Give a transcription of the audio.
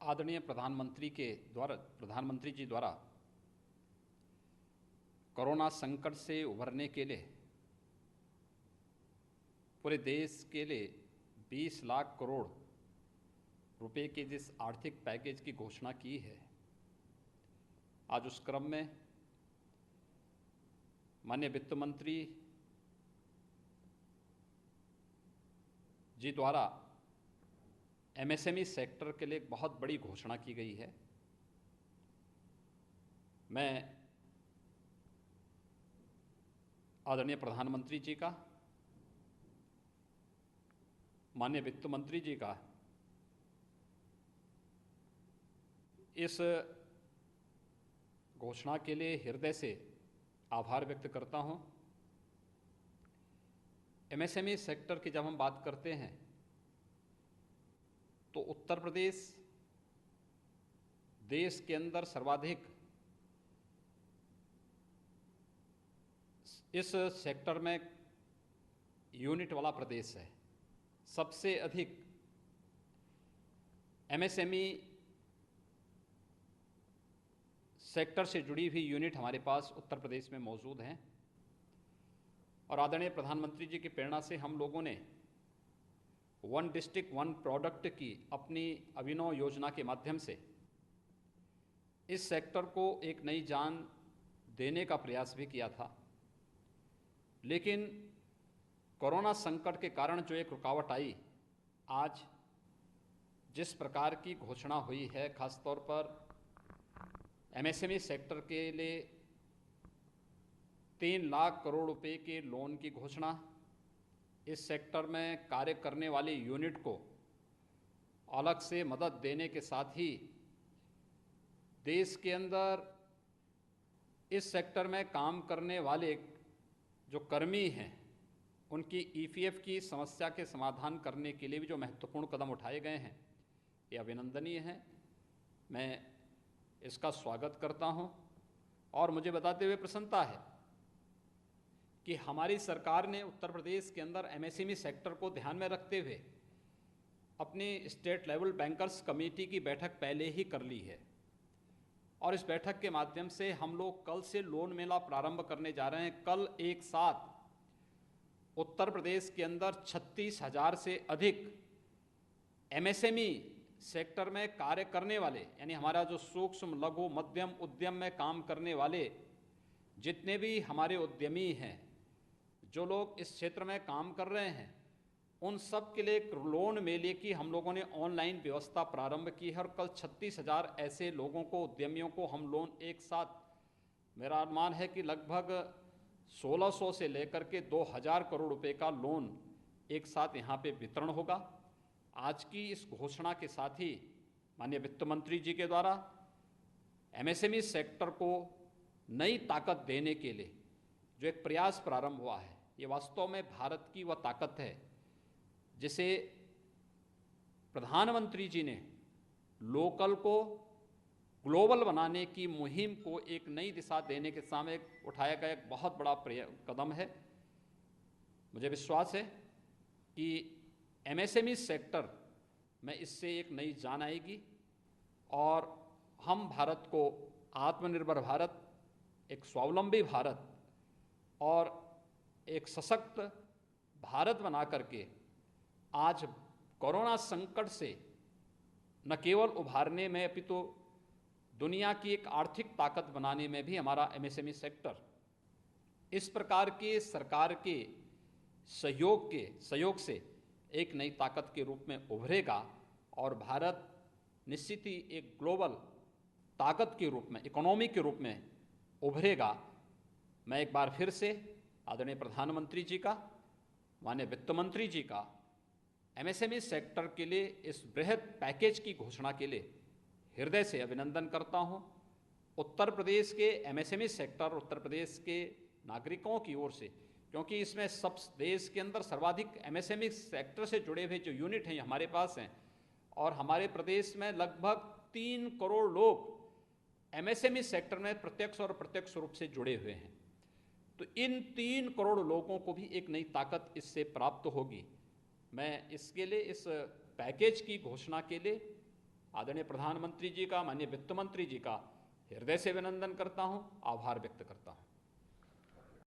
आदरणीय प्रधानमंत्री जी द्वारा कोरोना संकट से उभरने के लिए पूरे देश के लिए 20 लाख करोड़ रुपए के जिस आर्थिक पैकेज की घोषणा की है, आज उस क्रम में माननीय वित्त मंत्री जी द्वारा एमएसएमई सेक्टर के लिए एक बहुत बड़ी घोषणा की गई है। मैं आदरणीय प्रधानमंत्री जी का, माननीय वित्त मंत्री जी का इस घोषणा के लिए हृदय से आभार व्यक्त करता हूं। एमएसएमई सेक्टर की जब हम बात करते हैं तो उत्तर प्रदेश देश के अंदर सर्वाधिक इस सेक्टर में यूनिट वाला प्रदेश है। सबसे अधिक एमएसएमई सेक्टर से जुड़ी हुई यूनिट हमारे पास उत्तर प्रदेश में मौजूद हैं और आदरणीय प्रधानमंत्री जी की प्रेरणा से हम लोगों ने वन डिस्ट्रिक्ट वन प्रोडक्ट की अपनी अभिनव योजना के माध्यम से इस सेक्टर को एक नई जान देने का प्रयास भी किया था। लेकिन कोरोना संकट के कारण जो एक रुकावट आई, आज जिस प्रकार की घोषणा हुई है, खासतौर पर एमएसएमई सेक्टर के लिए 3 लाख करोड़ रुपए के लोन की घोषणा, इस सेक्टर में कार्य करने वाली यूनिट को अलग से मदद देने के साथ ही देश के अंदर इस सेक्टर में काम करने वाले जो कर्मी हैं उनकी ईपीएफ की समस्या के समाधान करने के लिए भी जो महत्वपूर्ण कदम उठाए गए हैं, ये अभिनंदनीय हैं। मैं इसका स्वागत करता हूं और मुझे बताते हुए प्रसन्नता है कि हमारी सरकार ने उत्तर प्रदेश के अंदर एमएसएमई सेक्टर को ध्यान में रखते हुए अपनी स्टेट लेवल बैंकर्स कमेटी की बैठक पहले ही कर ली है और इस बैठक के माध्यम से हम लोग कल से लोन मेला प्रारंभ करने जा रहे हैं। कल एक साथ उत्तर प्रदेश के अंदर 36,000 से अधिक एमएसएमई सेक्टर में कार्य करने वाले, यानी हमारा जो सूक्ष्म लघु मध्यम उद्यम में काम करने वाले जितने भी हमारे उद्यमी हैं, जो लोग इस क्षेत्र में काम कर रहे हैं, उन सब के लिए एक लोन मेले की हम लोगों ने ऑनलाइन व्यवस्था प्रारंभ की है और कल 36,000 ऐसे लोगों को, उद्यमियों को हम लोन एक साथ, मेरा अनुमान है कि लगभग 1600 से लेकर के 2000 करोड़ रुपए का लोन एक साथ यहाँ पे वितरण होगा। आज की इस घोषणा के साथ ही माननीय वित्त मंत्री जी के द्वारा एमएसएमई सेक्टर को नई ताकत देने के लिए जो एक प्रयास प्रारंभ हुआ है, ये वास्तव में भारत की वह ताकत है जिसे प्रधानमंत्री जी ने लोकल को ग्लोबल बनाने की मुहिम को एक नई दिशा देने के सामने उठाया गया एक बहुत बड़ा कदम है। मुझे विश्वास है कि एमएसएमई सेक्टर में इससे एक नई जान आएगी और हम भारत को आत्मनिर्भर भारत, एक स्वावलंबी भारत और एक सशक्त भारत बना करके आज कोरोना संकट से न केवल उभारने में अपितु दुनिया की एक आर्थिक ताकत बनाने में भी हमारा एमएसएमई सेक्टर इस प्रकार के सरकार के सहयोग से एक नई ताकत के रूप में उभरेगा और भारत निश्चित ही एक ग्लोबल ताकत के रूप में, इकोनॉमी के रूप में उभरेगा। मैं एक बार फिर से आदरणीय प्रधानमंत्री जी का, माननीय वित्त मंत्री जी का एमएसएमई सेक्टर के लिए इस बृहद पैकेज की घोषणा के लिए हृदय से अभिनंदन करता हूं। उत्तर प्रदेश के एमएसएमई सेक्टर, उत्तर प्रदेश के नागरिकों की ओर से, क्योंकि इसमें सब देश के अंदर सर्वाधिक एमएसएमई सेक्टर से जुड़े हुए जो यूनिट हैं हमारे पास हैं और हमारे प्रदेश में लगभग 3 करोड़ लोग एमएसएमई सेक्टर में प्रत्यक्ष और अप्रत्यक्ष रूप से जुड़े हुए हैं। तो इन 3 करोड़ लोगों को भी एक नई ताकत इससे प्राप्त होगी। मैं इसके लिए, इस पैकेज की घोषणा के लिए आदरणीय प्रधानमंत्री जी का, माननीय वित्त मंत्री जी का हृदय से अभिनंदन करता हूं, आभार व्यक्त करता हूं।